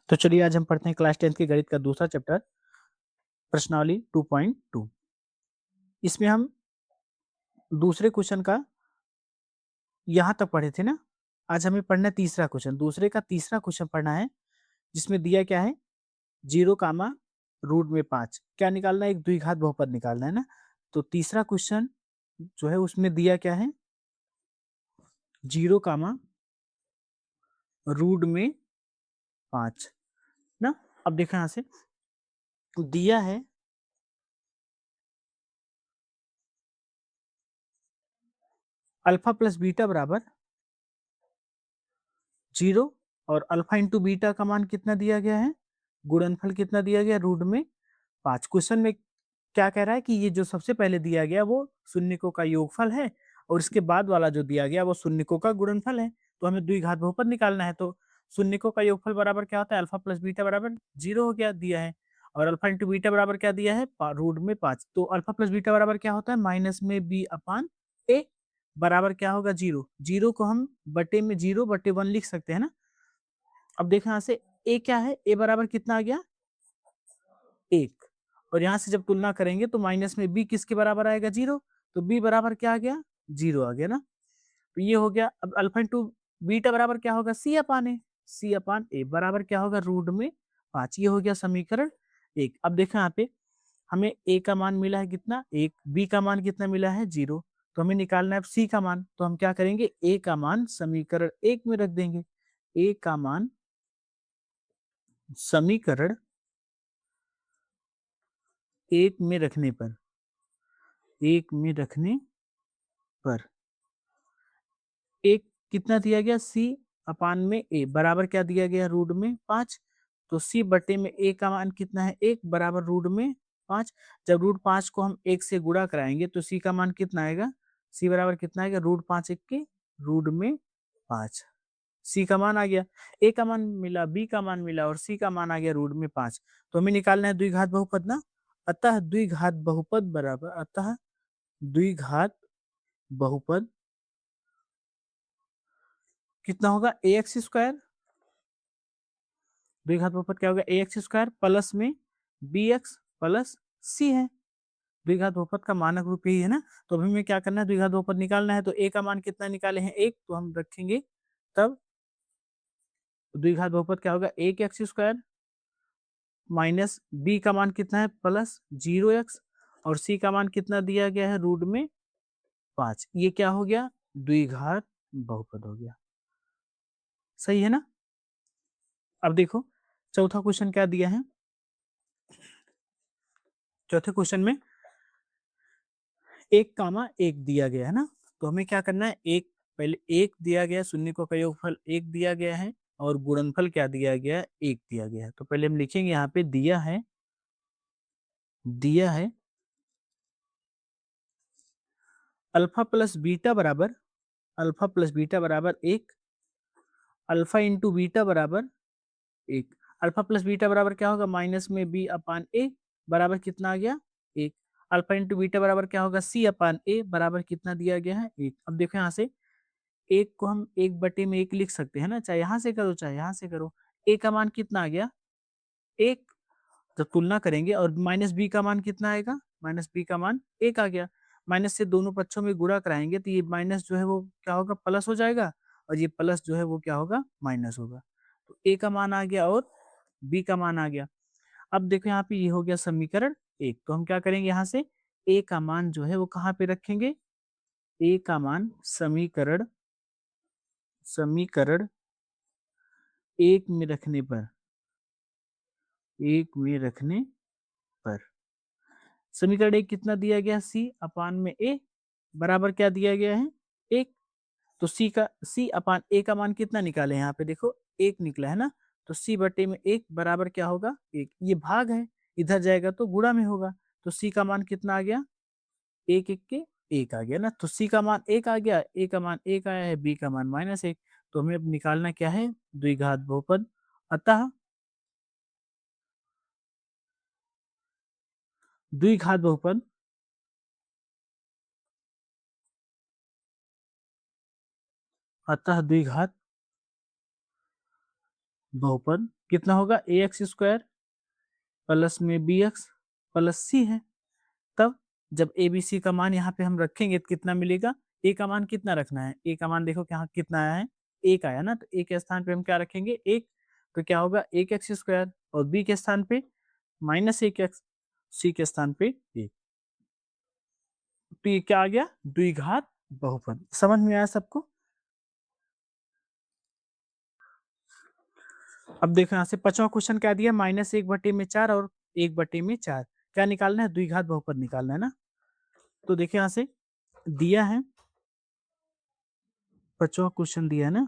तो चलिए आज हम पढ़ते हैं क्लास 10th के गणित का दूसरा चैप्टर प्रश्नावली 2.2। इसमें हम दूसरे क्वेश्चन का यहाँ तक पढ़े थे ना। आज हमें पढ़ना है तीसरा क्वेश्चन, दूसरे का तीसरा क्वेश्चन पढ़ना है, जिसमें दिया क्या है 0 कामा रूट में 5 क्या निकालना है, एक द्विघात बहुपद निकालना है ना। तो तीसरा क्वेश्चन जो है उसमें दिया क्या है 0 कामा रूट में 5 ना। अब देखो यहाँ से दिया है अल्फा प्लस बीटा बराबर 0 और अल्फा इंटू बीटा का मान कितना दिया गया है, गुणनफल कितना दिया गया रूट में 5। क्वेश्चन में क्या कह रहा है कि ये जो सबसे पहले दिया गया वो शून्यकों का योगफल है और इसके बाद वाला जो दिया गया वो शून्यकों का गुणनफल है। तो हमें द्विघात बहुपद निकालना है, तो शून्यकों का योगफल बराबर क्या होता है, अल्फा प्लस बीटा बराबर 0 हो गया दिया है, और अल्फा इंटू बीटा बराबर क्या दिया है रूट में 5। तो अल्फा प्लस बीटा बराबर क्या होता है माइनस में बी अपान ए बराबर क्या होगा 0। 0 को हम बटे में 0 बटे 1 लिख सकते हैं ना। अब देखो यहाँ से ए क्या है, ए बराबर कितना आ गया 1, और यहाँ से जब तुलना करेंगे तो माइनस में बी किसके बराबर आएगा 0, तो बी बराबर क्या आ गया 0 आ गया ना। तो ये हो गया। अब अल्फा इंटू बीटा बराबर क्या होगा सी अपान ए, सी अपान ए बराबर क्या होगा रूट में 5। ये हो गया समीकरण 1। अब देखो यहाँ पे हमें ए का मान मिला है कितना 1, बी का मान कितना मिला है 0, तो हमें निकालना है अब सी का मान। तो हम क्या करेंगे ए का मान समीकरण 1 में रख देंगे, ए का मान समीकरण 1 में रखने पर, 1 में रखने पर एक कितना दिया गया सी अपान में ए बराबर क्या दिया गया रूट में 5। तो सी बटे में ए का मान कितना है 1 बराबर रूट में 5। जब रूट 5 को हम 1 से गुणा कराएंगे तो सी का मान कितना आएगा, सी बराबर कितना आएगा रूट 5 1 के रूट में 5। सी का मान आ गया, ए का मान मिला, बी का मान मिला और सी का मान आ गया रूट में 5। तो हमें निकालना है द्विघात बहुपद ना। अतः द्विघात बहुपद बराबर, अतः द्विघात बहुपद कितना होगा ए एक्स स्क्वायर, द्विघात बहुपद क्या होगा ए एक्स स्क्वायर प्लस में बी एक्स प्लस सी है। द्विघात बहुपद का मानक रूप यही है ना। तो अभी हमें क्या करना है द्विघात बहुपद निकालना है, तो ए का मान कितना निकाले हैं 1, तो हम रखेंगे तब द्विघात बहुपद क्या होगा एक एक्स स्क्वायर माइनस बी का मान कितना है प्लस 0x और सी का मान कितना दिया गया है रूट में 5। ये क्या हो गया द्विघात बहुपद हो गया, सही है ना। अब देखो चौथा क्वेश्चन क्या दिया है, चौथे क्वेश्चन में 1 कामा 1 दिया गया है ना। तो हमें क्या करना है, एक पहले 1 दिया गया, शून्यकों का योगफल 1 दिया गया है और गुणनफल क्या दिया गया है 1 दिया गया है। तो पहले हम लिखेंगे यहाँ पे दिया है अल्फा प्लस बीटा बराबर, अल्फा प्लस बीटा बराबर 1, अल्फा इंटू बीटा बराबर 1। अल्फा प्लस बीटा बराबर क्या होगा माइनस में बी अपान ए बराबर कितना आ गया 1। अल्फा इंटू बीटा बराबर क्या होगा सी अपान ए बराबर कितना दिया गया है 1। अब देखो यहाँ से एक को हम 1 बटे में 1 लिख सकते हैं ना, चाहे यहाँ से करो चाहे यहाँ से करो। ए का मान कितना आ गया 1, जब तुलना करेंगे और माइनस बी का मान कितना आएगा, माइनस बी का मान 1 आ गया। माइनस से दोनों पक्षों में गुणा कराएंगे तो ये माइनस जो है वो क्या होगा प्लस हो जाएगा और ये प्लस जो है वो क्या होगा माइनस होगा। तो ए का मान आ गया और बी का मान आ गया। अब देखो यहाँ पे ये हो गया समीकरण 1। तो हम क्या करेंगे यहाँ से ए का मान जो है वो कहाँ पे रखेंगे, ए का मान समीकरण समीकरण 1 में रखने पर, 1 में रखने पर समीकरण 1 कितना दिया गया सी अपान में ए बराबर क्या दिया गया है 1। तो सी अपान ए का मान कितना निकाले यहाँ पे देखो 1 निकला है ना। तो सी बटे में 1 बराबर क्या होगा 1, ये भाग है इधर जाएगा तो गुणा में होगा। तो सी का मान कितना आ गया 1 1 के 1 आ गया ना। तो सी का मान 1 आ गया, ए का मान 1 आया है, बी का मान -1। तो हमें अब निकालना क्या है द्विघात बहुपद। अतः द्विघात बहुपद अतः द्विघात बहुपद कितना होगा, ए एक्स स्क्वायर प्लस में बी एक्स प्लस सी है। तब जब ए बी सी का मान यहाँ पे हम रखेंगे तो कितना मिलेगा, ए का मान कितना रखना है, ए का मान देखो यहाँ कितना आया है, एक आया ना, तो ए के स्थान पे हम क्या रखेंगे, एक। तो क्या होगा, एक एक्स स्क्वायर और बी के स्थान पे माइनस एक एक्स, सी के स्थान पे एक। तो ये क्या आ गया, द्विघात बहुपद। समझ में आया सबको। अब देखो यहाँ से पांचवा क्वेश्चन क्या दिया, माइनस एक बटे में चार और एक बटे में चार, क्या निकालना है, द्विघात बहुपद निकालना है ना। तो देखिए यहाँ से दिया है, पांचवा क्वेश्चन दिया है ना,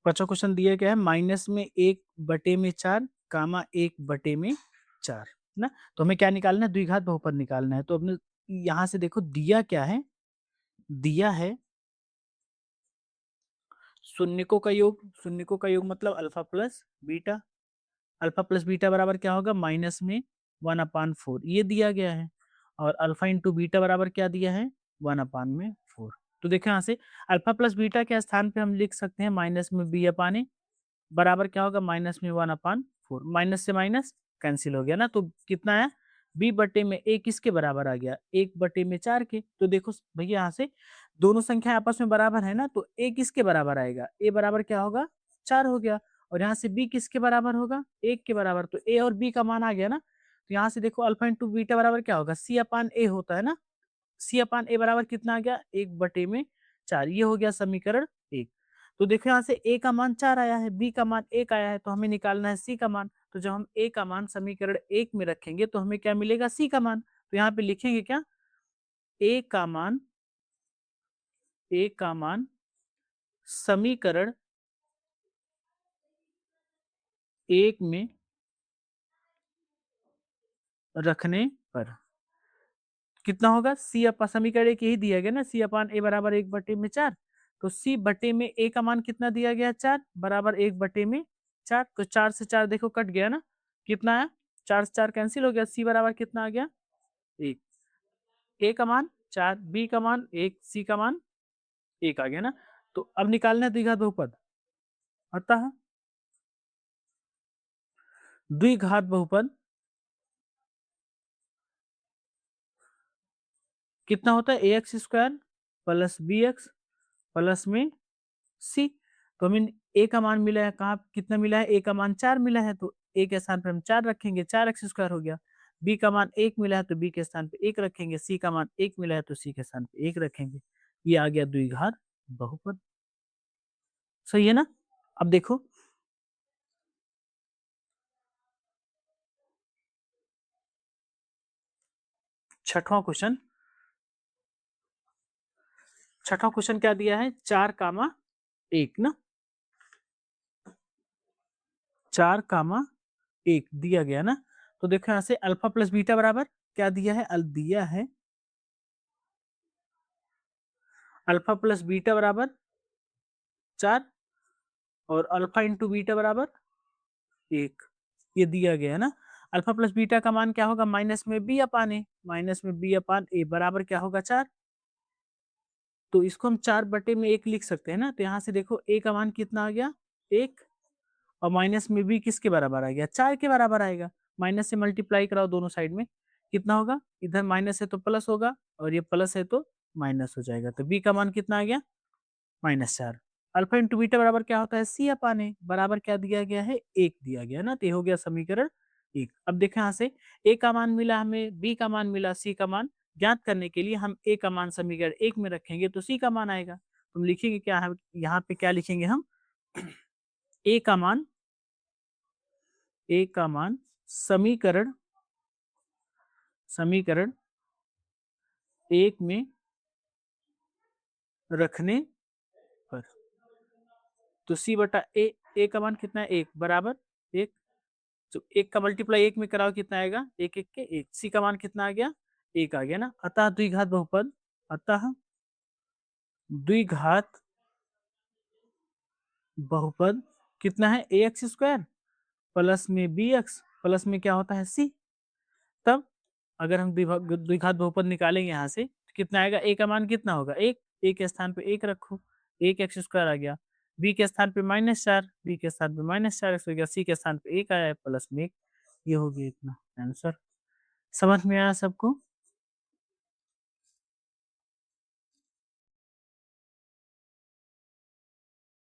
पांचवा क्वेश्चन दिया क्या है, माइनस में एक बटे में चार कामा एक बटे में चार ना। तो हमें क्या निकालना है, द्विघात बहुपद निकालना है। तो अपने यहां से देखो दिया क्या है, दिया है शून्यकों का योग, शून्यकों का योग मतलब alpha plus beta, alpha plus beta बराबर क्या होगा, माइनस में 1/4 ये दिया गया है। और अल्फा इंटू बीटा बराबर क्या दिया है, 1/4। तो देखो यहाँ से अल्फा प्लस बीटा के स्थान पे हम लिख सकते हैं माइनस में बी अपान ए बराबर क्या होगा, माइनस में 1/4, माइनस से माइनस कैंसिल हो गया ना। तो कितना है, बी बटे में ए किसके बराबर आ गया, एक बटे में चार के। तो देखो भैया यहाँ से दोनों संख्या आपस में बराबर है ना, तो ए किसके बराबर आएगा, ए बराबर क्या होगा, चार हो गया। और यहाँ से बी किसके बराबर होगा, एक के बराबर। तो ए और बी का मान आ गया ना। तो यहाँ से देखो अल्फा इंटू बीटा बराबर क्या होगा, सी अपान ए होता है ना। सी अपान ए बराबर कितना आ गया, एक बटे में चार। ये हो गया समीकरण एक। तो देखो यहाँ से ए का मान चार आया है, बी का मान एक आया है, तो हमें निकालना है सी का मान। तो जब हम ए का मान समीकरण एक में रखेंगे तो हमें क्या मिलेगा, सी का मान। तो यहाँ पे लिखेंगे क्या, ए का मान, ए का मान समीकरण एक में रखने पर कितना होगा, सी अपा समीकरण एक यही दिया गया ना, सी अपान ए बराबर एक बटे में चार। तो सी बटे में ए का मान कितना दिया गया, चार बराबर एक बटे में चार। तो चार से चार देखो कट गया ना, कितना है, चार से चार कैंसिल हो गया, सी बराबर कितना आ गया, एक। ए का मान चार, बी का मान एक, सी का मान एक आ गया ना। तो अब निकालना है द्विघात बहुपद। अतः द्विघात बहुपद कितना होता है, a x square plus b x plus में सी। तो हमें ए का मान मिला है, कहाँ कितना मिला है, ए का मान चार मिला है, तो ए के स्थान पर हम चार रखेंगे, चार एक्स स्क्वायर हो गया। बी का मान एक मिला है तो बी के स्थान पे एक रखेंगे, सी का मान एक मिला है तो सी के स्थान पे एक रखेंगे। ये आ गया द्विघात बहुपद। सही है ना। अब देखो छठवां क्वेश्चन, छठवां क्वेश्चन क्या दिया है, चार कामा एक ना, चार कामा एक दिया गया ना। तो देखो यहां से अल्फा प्लस बीटा बराबर क्या दिया है, दिया है अल्फा प्लस बीटा बराबर चार और अल्फा इंटू बीटा बराबर एक, ये दिया गया है ना। अल्फा प्लस बीटा का मान क्या होगा, माइनस में बी अपान ए, माइनस में बी अपान ए बराबर क्या होगा, चार। तो इसको हम चार बटे में एक लिख सकते हैं ना। तो यहाँ से देखो ए का मान कितना आ गया, एक, और माइनस में बी किसके बराबर आ गया, चार के बराबर आएगा। माइनस से मल्टीप्लाई कराओ दोनों साइड में, कितना होगा, इधर माइनस है तो प्लस होगा और ये प्लस है तो माइनस हो जाएगा। तो बी का मान कितना आ गया, -4। अल्फा इंटू बीटा बराबर क्या होता है, सी अपान ए बराबर क्या दिया गया है, एक दिया गया ना। तो ये हो गया समीकरण एक। अब देखें यहाँ से ए का मान मिला हमें, बी का मान मिला, सी का मान ज्ञात करने के लिए हम ए का मान समीकरण एक में रखेंगे तो सी का मान आएगा। तुम लिखेंगे क्या है, यहाँ पे क्या लिखेंगे हम, ए का मान, ए का मान समीकरण, समीकरण एक में रखने पर। तो सी बटा ए, ए का मान कितना है, एक बराबर एक। तो एक का मल्टीप्लाई एक में कराओ कितना आएगा, एक एक के एक। सी का मान कितना आ गया, एक आ गया ना। अतः द्विघात बहुपद, अतः द्विघात बहुपद कितना है, ए एक्स स्क्वायर प्लस में बी एक्स प्लस में क्या होता है, सी। तब अगर हम द्विघात बहुपद निकालेंगे यहाँ से तो कितना आएगा, ए का मान कितना होगा, एक, ए के स्थान पे एक रखो, 1 एक्स स्क्वायर आ गया। बी के स्थान पे -4, बी के स्थान पे -4 एक्स हो गया, सी के स्थान पे 1 आया है प्लस में 1, ये हो गया इतना आंसर। समझ में आया सबको?